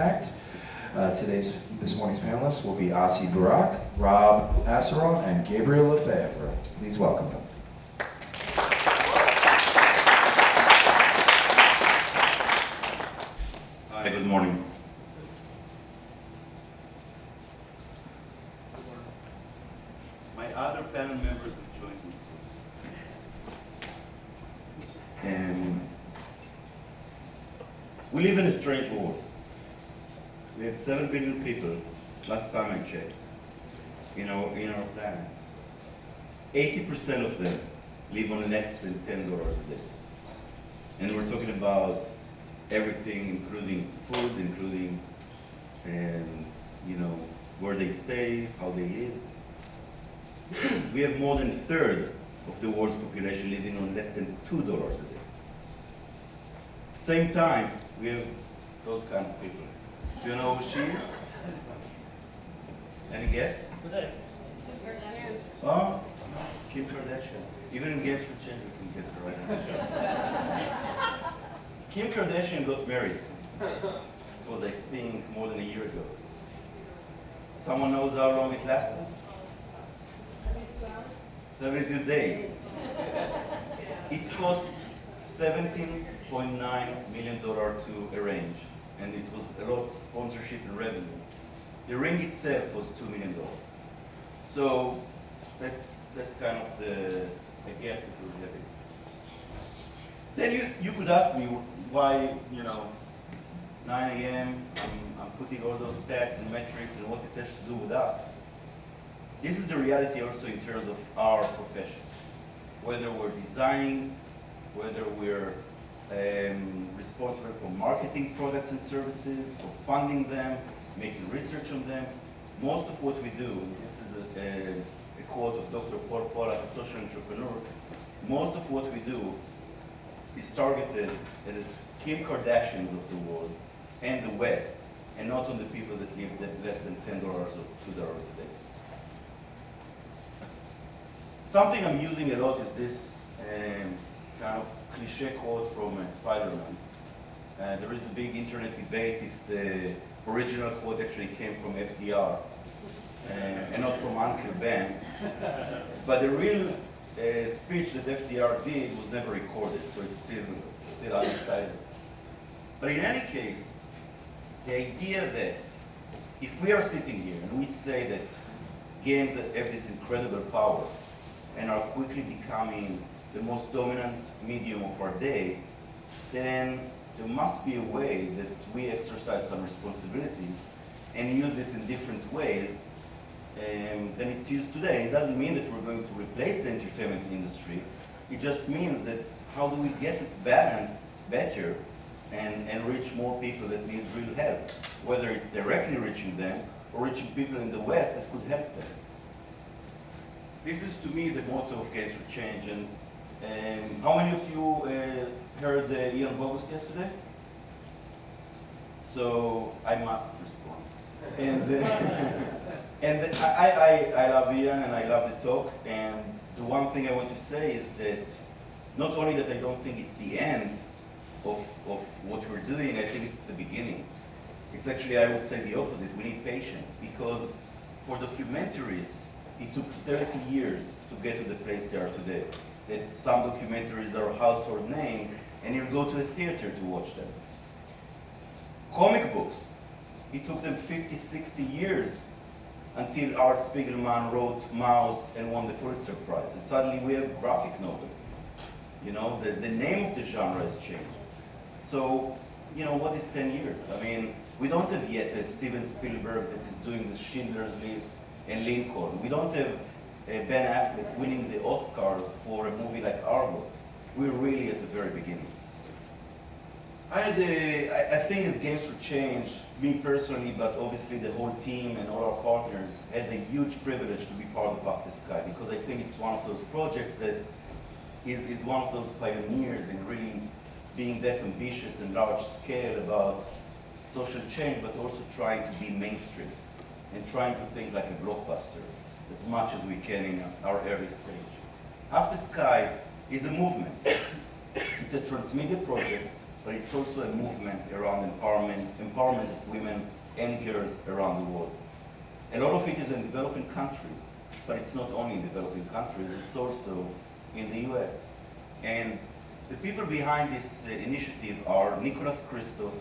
impact. This morning's panelists will be Asi Burak, Rob Asseron, and Gabriel Lefebvre. Please welcome them. Hi, good morning. My other panel members will join me soon. We live in a strange world. We have 7 billion people, last time I checked, in our planet. 80% of them live on less than $10 a day. And we're talking about everything, including food, including where they stay, how they live. We have more than a third of the world's population living on less than $2 a day. Same time, we have those kind of people. Do you know who she is? Any guess? Oh, it's Kim Kardashian. Even in Games for Change, we can get the right answer. Kim Kardashian got married. It was, I think, more than a year ago. Someone knows how long it lasted? 72 days. It cost $17.9 million to arrange, and it was a lot of sponsorship and revenue. The ring itself was $2 million. So that's kind of the gap that we're having. Then you could ask me why, 9 a.m. I'm putting all those stats and metrics and what it has to do with us. This is the reality also in terms of our profession. Whether we're designing, whether we're responsible for marketing products and services, for funding them, making research on them, most of what we do, and this is a quote of Dr. Paul Pollack, a social entrepreneur, most of what we do is targeted at the Kim Kardashians of the world and the West, and not on the people that live less than $10 or $2 a day. Something I'm using a lot is this kind of cliche quote from Spider-Man. There is a big internet debate if the original quote actually came from FDR and not from Uncle Ben. But the real speech that FDR did was never recorded, so it's still undecided. But in any case, the idea that if we are sitting here and we say that games that have this incredible power and are quickly becoming the most dominant medium of our day, then there must be a way that we exercise some responsibility and use it in different ways than it's used today. It doesn't mean that we're going to replace the entertainment industry. It just means that how do we get this balance better and reach more people that need real help, whether it's directly reaching them or reaching people in the West that could help them. This is to me the motto of Games for Change. And how many of you heard Ian Bogost yesterday? So I must respond. And I love Ian and I love the talk. And the one thing I want to say is that not only that I don't think it's the end of what we're doing, I think it's the beginning. It's actually, I would say, the opposite. We need patience, because for documentaries, it took 30 years to get to the place they are today. That some documentaries are household names, and you go to a theater to watch them. Comic books, it took them 50, 60 years until Art Spiegelman wrote Mouse and won the Pulitzer Prize. And suddenly we have graphic novels. The name of the genre has changed. So, what is 10 years? I mean, we don't have yet a Steven Spielberg that is doing the Schindler's List and Lincoln. We don't have Ben Affleck winning the Oscars for a movie like Argo. We're really at the very beginning. I think as Games for Change, me personally, but obviously the whole team and all our partners, had the huge privilege to be part of Up the Sky, because I think it's one of those projects that is one of those pioneers in really being that ambitious and large scale about social change, but also trying to be mainstream and trying to think like a blockbuster as much as we can in our early stage. Up the Sky is a movement. It's a transmedia project but it's also a movement around empowerment of women and girls around the world. A lot of it is in developing countries, but it's not only in developing countries, it's also in the US. And the people behind this initiative are Nicholas Kristof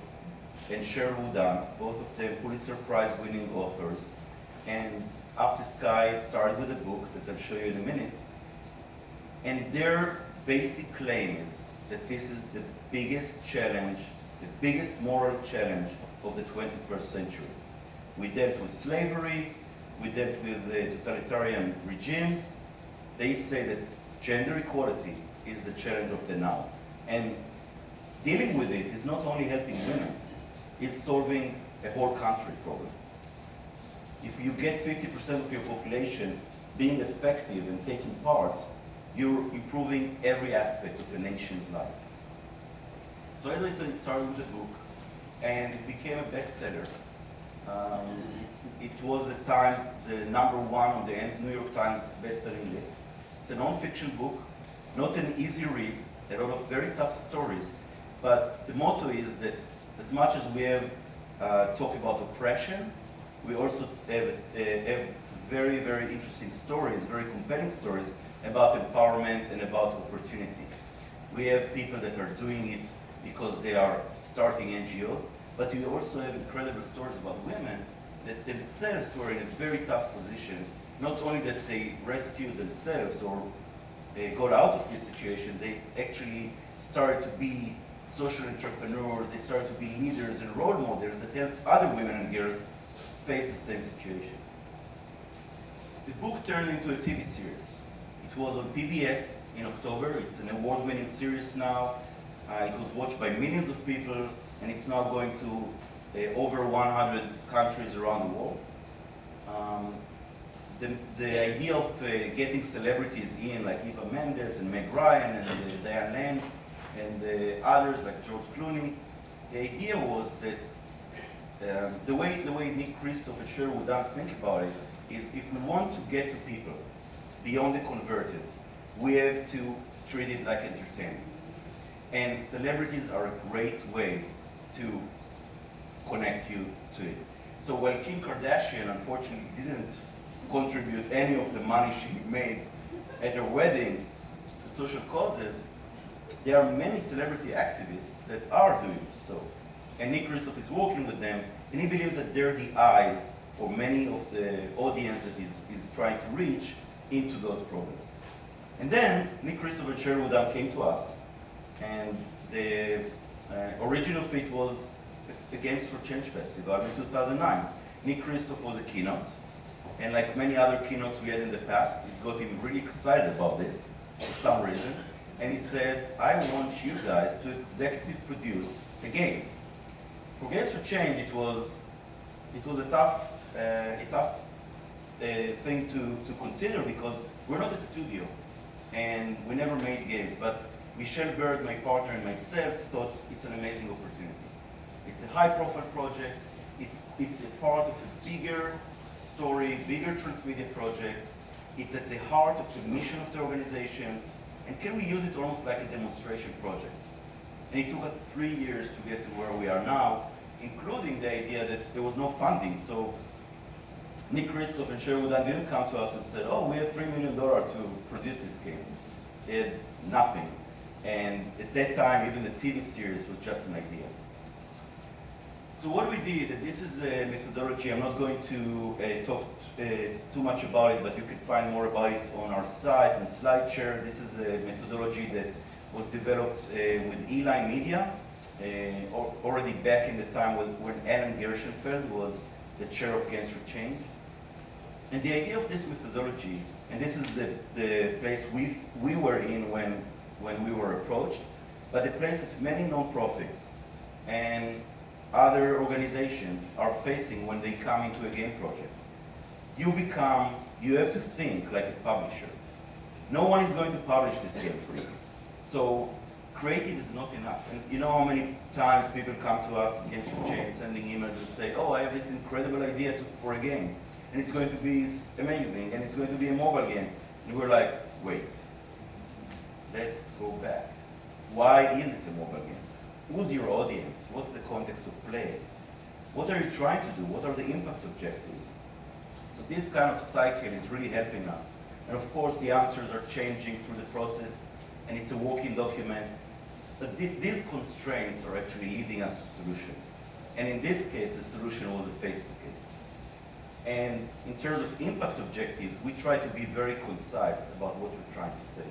and Cheryl Woodan, both of them Pulitzer Prize winning authors. And After Sky started with a book that I'll show you in a minute. And their basic claim is that this is the biggest challenge, the biggest moral challenge of the 21st century. We dealt with slavery, we dealt with totalitarian regimes. They say that gender equality is the challenge of the now. And dealing with it is not only helping women, it's solving a whole country problem. If you get 50% of your population being effective and taking part, you're improving every aspect of a nation's life. So as I said, it started with a book, and it became a bestseller. It was at times the #1 on the New York Times best-selling list. It's a non-fiction book, not an easy read, a lot of very tough stories, but the motto is that as much as we have talked about oppression, we also have very, very interesting stories, very compelling stories about empowerment and about opportunity. We have people that are doing it because they are starting NGOs, but we also have incredible stories about women that themselves were in a very tough position. Not only that they rescued themselves or got out of this situation, they actually started to be social entrepreneurs, they started to be leaders and role models that helped other women and girls face the same situation. The book turned into a TV series. It was on PBS in October. It's an award-winning series now. It was watched by millions of people, and it's now going to over 100 countries around the world. The idea of getting celebrities in, like Eva Mendes and Meg Ryan and Diane Lane and others like George Clooney, the idea was that the way Nick Kristof and Cheryl Woodan think about it is if we want to get to people beyond the converted, we have to treat it like entertainment. And celebrities are a great way to connect you to it. So while Kim Kardashian unfortunately didn't contribute any of the money she made at her wedding to social causes, there are many celebrity activists that are doing so. And Nick Kristof is working with them, and he believes that they're the eyes for many of the audience that he's trying to reach into those programs. And then Nick Kristof and Cheryl Woodan came to us, and the origin of it was a Games for Change Festival in 2009. Nick Kristof was a keynote, and like many other keynotes we had in the past, it got him really excited about this for some reason, and he said, I want you guys to executive produce a game. For Games for Change, it was a tough thing to consider because we're not a studio, and we never made games, but Michelle Bird, my partner, and myself thought it's an amazing opportunity. It's a high-profile project. It's a part of a bigger story, bigger transmedia project. It's at the heart of the mission of the organization, and can we use it almost like a demonstration project? And it took us 3 years to get to where we are now, including the idea that there was no funding. So Nick Kristof and Cheryl Woodan didn't come to us and said, oh, we have $3 million to produce this game. They had nothing. And at that time, even the TV series was just an idea. So what we did, and this is a methodology, I'm not going to talk too much about it, but you can find more about it on our site and SlideShare. This is a methodology that was developed with Eline Media, already back in the time when Alan Gershenfeld was the chair of Games for Change. And the idea of this methodology, and this is the place we were in when we were approached, but the place that many nonprofits and other organizations are facing when they come into a game project. You have to think like a publisher. No one is going to publish this game for you. So creative is not enough. And you know how many times people come to us in Games for Change sending emails and say, oh, I have this incredible idea for a game, and it's going to be amazing, and it's going to be a mobile game. And we're like, wait, let's go back. Why is it a mobile game? who's your audience? What's the context of play? What are you trying to do? What are the impact objectives? So this kind of cycle is really helping us. And of course, the answers are changing through the process, and it's a working document. But these constraints are actually leading us to solutions. And in this case, the solution was a Facebook game. And in terms of impact objectives, we try to be very concise about what we're trying to say.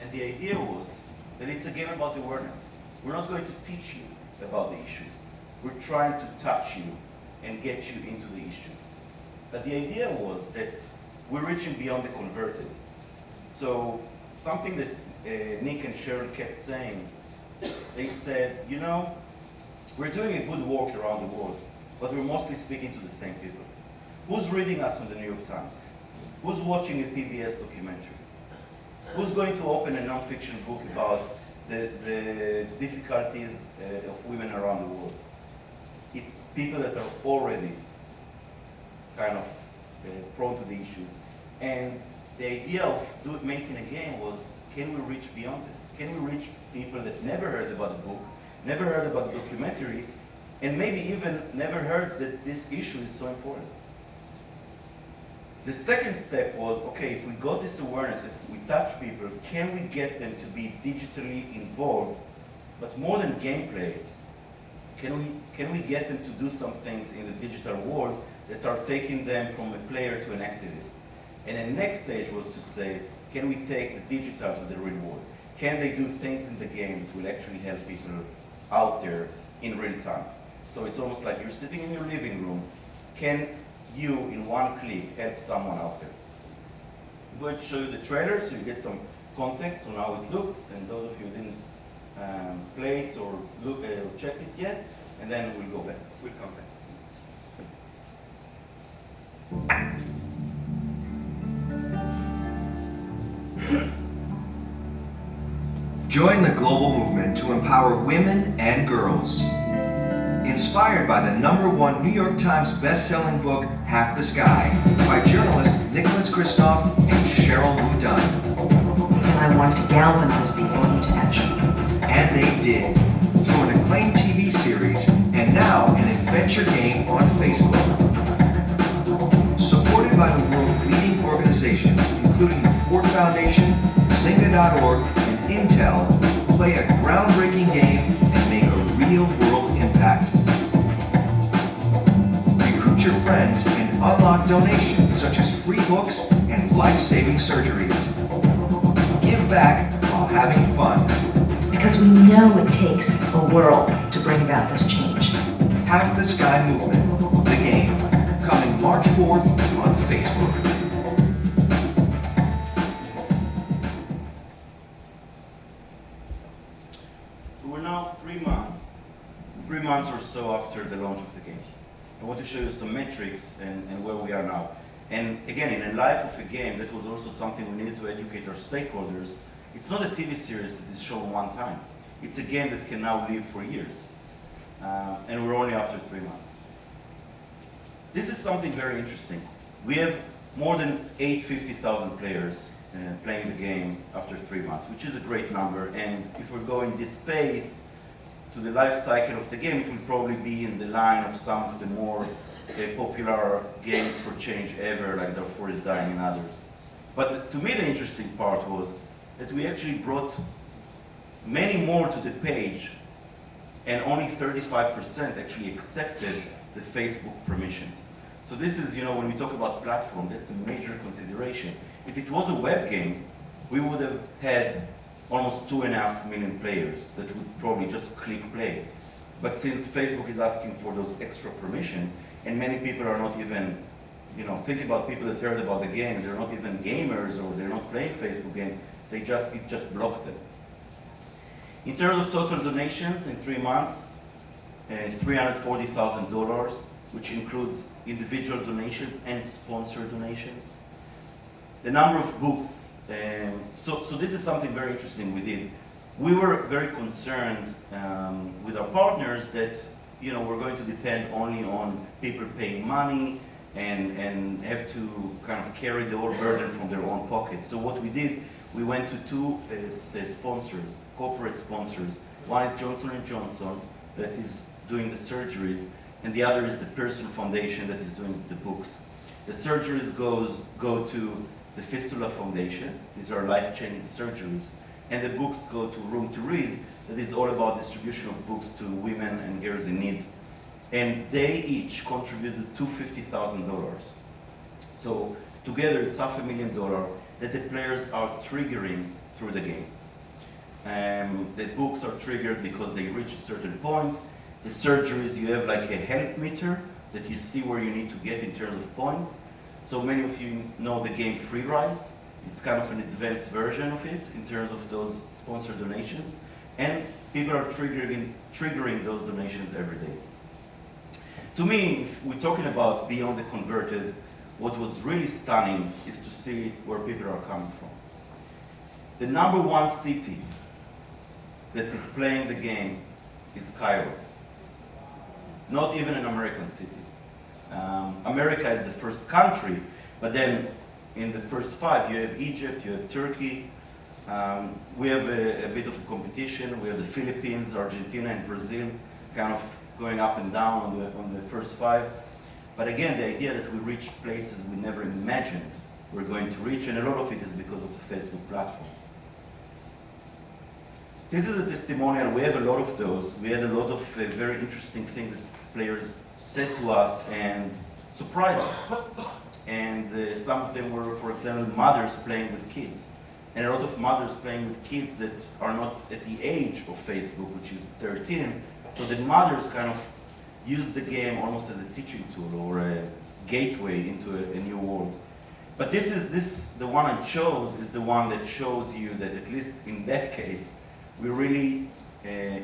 And the idea was that it's a game about awareness. We're not going to teach you about the issues. We're trying to touch you and get you into the issue. But the idea was that we're reaching beyond the converted. So something that Nick and Cheryl kept saying, they said, you know, we're doing a good work around the world, but we're mostly speaking to the same people. Who's reading us on the New York Times? Who's watching a PBS documentary? Who's going to open a non-fiction book about the difficulties of women around the world? It's people that are already kind of prone to the issues. And the idea of making a game was, can we reach beyond it? Can we reach people that never heard about the book, never heard about the documentary, and maybe even never heard that this issue is so important? The second step was, okay, if we got this awareness, if we touch people, can we get them to be digitally involved? But more than gameplay, can we get them to do some things in the digital world that are taking them from a player to an activist? And the next stage was to say, can we take the digital to the real world? Can they do things in the game that will actually help people out there in real time? So it's almost like you're sitting in your living room. Can you, in one click, help someone out there? I'm going to show you the trailer so you get some context on how it looks, and those of you who didn't play it or look or check it yet, and then we'll go back. We'll come back. Join the global movement to empower women and girls. Inspired by the #1 New York Times best-selling book, Half the Sky, by journalists Nicholas Kristof and Cheryl Wu Dunn. And I want to galvanize people into action. And they did, through an acclaimed TV series and now an adventure game on Facebook. Supported by the world's leading organizations, including the Ford Foundation, Zynga.org, and Intel, play a groundbreaking game and make a real-world impact. Recruit your friends and unlock donations such as free books and life-saving surgeries. Give back while having fun. Because we know it takes a world to bring about this change. Half the Sky Movement, the game, coming March 4th on Facebook. So we're now 3 months or so after the launch of the game. I want to show you some metrics and where we are now. And again, in a life of a game, that was also something we needed to educate our stakeholders. It's not a TV series that is shown one time. It's a game that can now live for years. And we're only after 3 months. This is something very interesting. We have more than 850,000 players playing the game after 3 months, which is a great number. And if we're going this pace to the life cycle of the game, it will probably be in the line of some of the more popular games for change ever, like Darfur is Dying and others. But to me, the interesting part was that we actually brought many more to the page, and only 35% actually accepted the Facebook permissions. So this is, when we talk about platform, that's a major consideration. If it was a web game, we would have had almost 2.5 million players that would probably just click play. But since Facebook is asking for those extra permissions, and many people are not even, think about people that heard about the game, they're not even gamers or they're not playing Facebook games, it just blocked them. In terms of total donations in 3 months, $340,000, which includes individual donations and sponsor donations. The number of books, so this is something very interesting we did. We were very concerned with our partners that we're going to depend only on people paying money and have to kind of carry the whole burden from their own pocket. So what we did, we went to two sponsors, corporate sponsors, One is Johnson & Johnson, that is doing the surgeries, and the other is the Pearson Foundation that is doing the books. The surgeries go to the Fistula Foundation. These are life-changing surgeries. And the books go to Room to Read, that is all about distribution of books to women and girls in need. And they each contributed $250,000. So together it's $500,000 that the players are triggering through the game. The books are triggered because they reach a certain point. The surgeries, you have like a health meter that you see where you need to get in terms of points. So many of you know the game Free Rise. It's kind of an advanced version of it in terms of those sponsored donations. And people are triggering those donations every day. To me, if we're talking about beyond the converted, what was really stunning is to see where people are coming from. The #1 city that is playing the game is Cairo. Not even an American city. America is the first country, but then in the first 5 you have Egypt, you have Turkey. We have a bit of a competition. We have the Philippines, Argentina, and Brazil kind of going up and down on the first 5. But again, the idea that we reach places we never imagined we're going to reach, and a lot of it is because of the Facebook platform. This is a testimonial. We have a lot of those. We had a lot of very interesting things that players said to us and surprised us. And some of them were, for example, mothers playing with kids. And a lot of mothers playing with kids that are not at the age of Facebook, which is 13. So the mothers kind of use the game almost as a teaching tool or a gateway into a new world. But the one I chose is the one that shows you that at least in that case, we really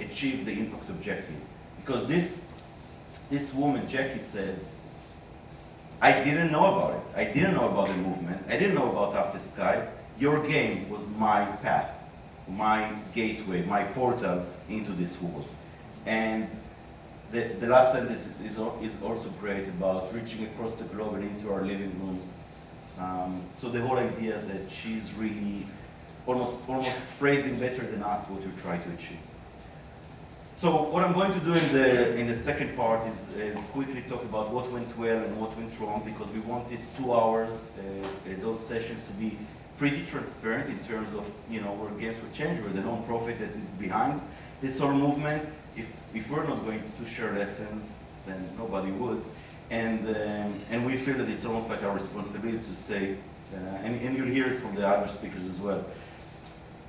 achieved the impact objective. Because this woman, Jackie, says, I didn't know about it. I didn't know about the movement. I didn't know about Half the Sky. Your game was my path, my gateway, my portal into this world. And the last sentence is also great about reaching across the globe and into our living rooms. So the whole idea that she's really almost phrasing better than us what we try to achieve. So what I'm going to do in the second part is quickly talk about what went well and what went wrong, because we want these 2 hours, those sessions, to be pretty transparent in terms of, we're Games for Change, we're the non-profit that is behind this whole movement. If we're not going to share lessons, then nobody would. And we feel that it's almost like our responsibility to say, and you'll hear it from the other speakers as well.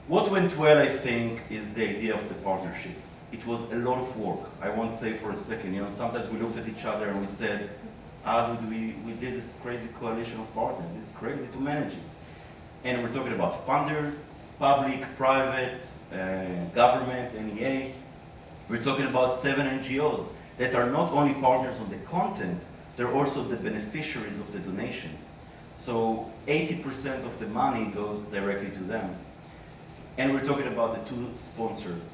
What went well, I think, is the idea of the partnerships. It was a lot of work. I won't say for a second, sometimes we looked at each other and we said, how did we did this crazy coalition of partners? It's crazy to manage it. And we're talking about funders, public, private, government, NEA. We're talking about 7 NGOs that are not only partners on the content, they're also the beneficiaries of the donations. So 80% of the money goes directly to them. And we're talking about the 2 sponsors.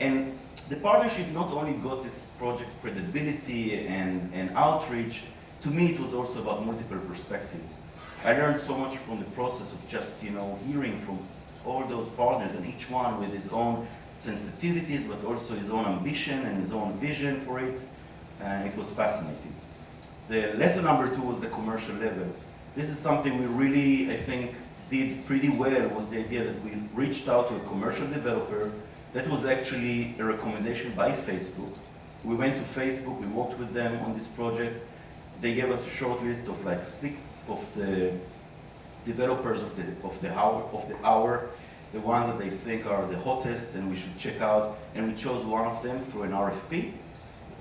And the partnership not only got this project credibility and outreach, to me it was also about multiple perspectives. I learned so much from the process of just, hearing from all those partners, and each one with his own sensitivities, but also his own ambition and his own vision for it. And it was fascinating. The lesson number 2 was the commercial level. This is something we really, I think, did pretty well, was the idea that we reached out to a commercial developer. That was actually a recommendation by Facebook. We went to Facebook, we worked with them on this project. They gave us a short list of like 6 of the developers of the hour, the ones that they think are the hottest and we should check out, and we chose one of them through an RFP.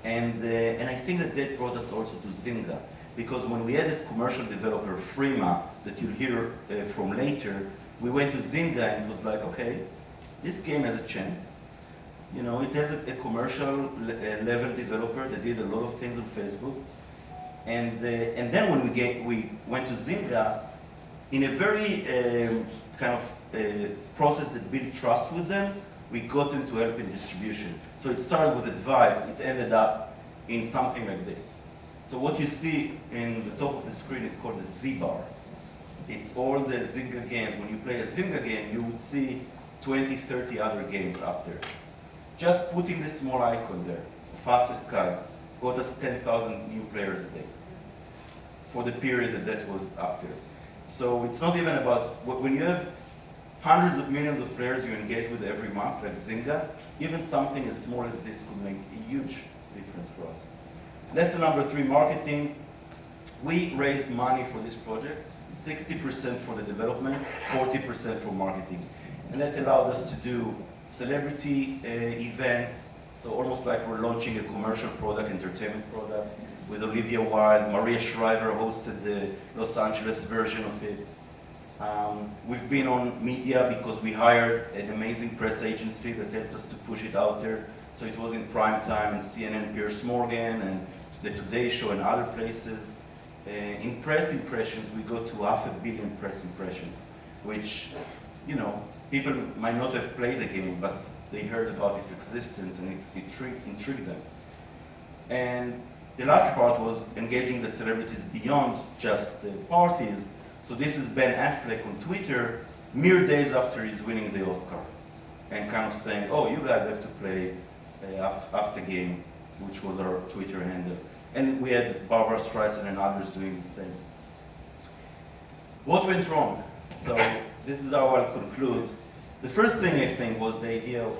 And I think that brought us also to Zynga, because when we had this commercial developer, Frima, that you'll hear from later, we went to Zynga and it was like, okay, this game has a chance. It has a commercial level developer that did a lot of things on Facebook. And then when we went to Zynga, in a very kind of process that built trust with them, we got them to help in distribution. So it started with advice, it ended up in something like this. So what you see in the top of the screen is called the Z-bar. It's all the Zynga games. When you play a Zynga game, you would see 20, 30 other games up there. just putting this small icon there, of Half the Sky, got us 10,000 new players a day for the period that was up there. So it's not even about, when you have hundreds of millions of players you engage with every month, like Zynga, even something as small as this could make a huge difference for us. Lesson number 3, marketing. We raised money for this project, 60% for the development, 40% for marketing. And that allowed us to do celebrity events, so almost like we're launching a commercial product, entertainment product, with Olivia Wilde. Maria Shriver hosted the Los Angeles version of it. We've been on media because we hired an amazing press agency that helped us to push it out there. So it was in prime time and CNN, Piers Morgan, and the Today Show and other places. In press impressions, we got to 500 million press impressions, which, you know, people might not have played the game, but they heard about its existence and it intrigued them. And the last part was engaging the celebrities beyond just the parties. So this is Ben Affleck on Twitter, mere days after he's winning the Oscar, and kind of saying, oh, you guys have to play after game, which was our Twitter handle. And we had Barbara Streisand and others doing the same. What went wrong? So this is how I'll conclude. The first thing I think was the idea of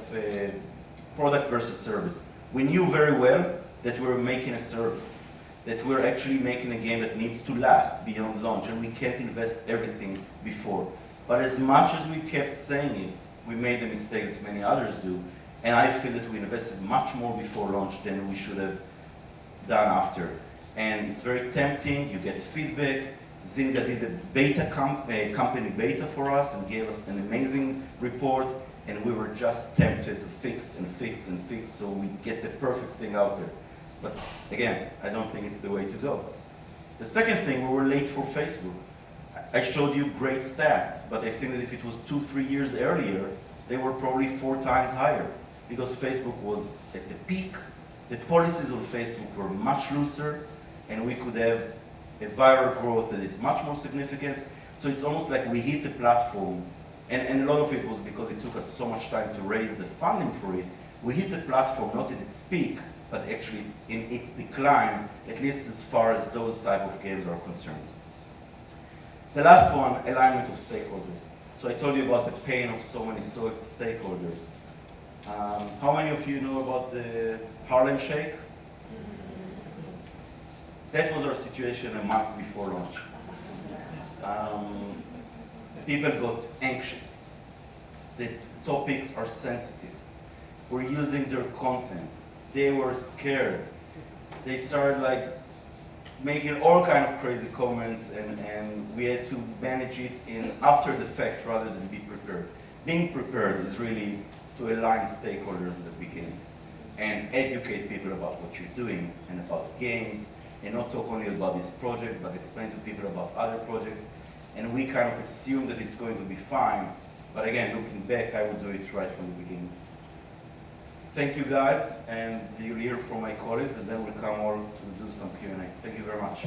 product versus service. We knew very well that we were making a service, that we're actually making a game that needs to last beyond launch, and we can't invest everything before. But as much as we kept saying it, we made a mistake that many others do, and I feel that we invested much more before launch than we should have done after. And it's very tempting, you get feedback. Zynga did a beta company beta for us and gave us an amazing report, and we were just tempted to fix and fix and fix so we get the perfect thing out there. But again, I don't think it's the way to go. The second thing, we were late for Facebook. I showed you great stats, but I think that if it was 2-3 years earlier, they were probably 4 times higher, because Facebook was at the peak. The policies on Facebook were much looser, and we could have a viral growth that is much more significant. So it's almost like we hit the platform, and a lot of it was because it took us so much time to raise the funding for it. We hit the platform not at its peak, but actually in its decline, at least as far as those type of games are concerned. The last one, alignment of stakeholders. So I told you about the pain of so many stakeholders. How many of you know about the Harlem Shake? That was our situation a month before launch. People got anxious. The topics are sensitive. We're using their content. They were scared. They started like making all kind of crazy comments, and we had to manage it in after the fact rather than be prepared. Being prepared is really to align stakeholders at the beginning and educate people about what you're doing and about games, and not talk only about this project, but explain to people about other projects. And we kind of assume that it's going to be fine, but again, looking back, I would do it right from the beginning. Thank you guys, and you'll hear from my colleagues, and then we'll come all to do some Q&A. Thank you very much.